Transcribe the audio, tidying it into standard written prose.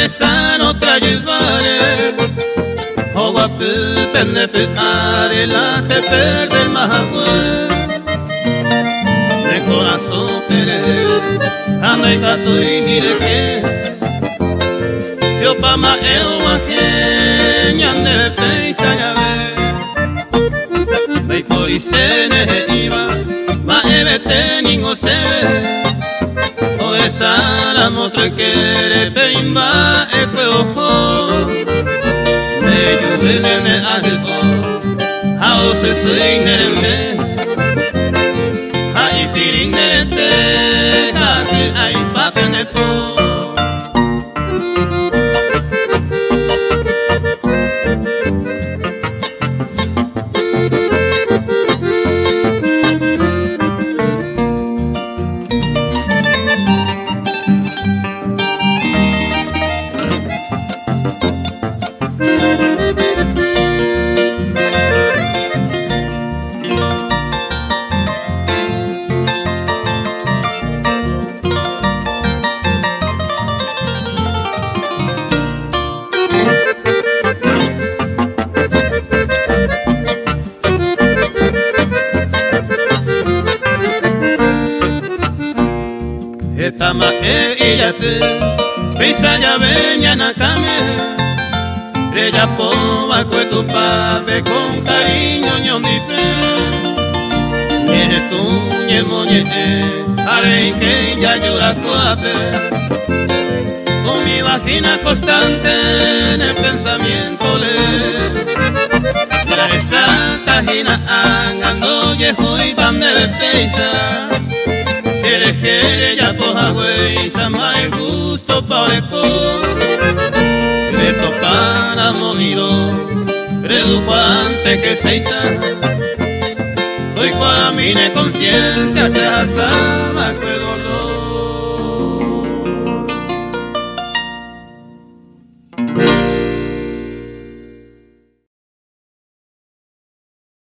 sano trayevare Hoguapu penepu arela se perde el mahagüe De corazón tere Anda y gato y dire que Si opama el guaje Ñande peisa llave Vei por isene iba Ma ebete ningo se O esa la motre quere peimba e kwe ojo Me yuve me agel o Hao se sui nerembe Ha itiring nerete Ha til ai papenepo Etama iyate Pisa ya veña nakame Reya poba kwe tu pape Con cariño ñondipe Ñe tu ñe moñe Harei que ya llora coape Con mi vagina constante En el pensamiento le La esa tajina angando Yejo y pan de peisa Jere ya poja güey, sama el gusto pareco Le tocara morido, reduco antes que se hizo Hoy cuando mine conciencia se hace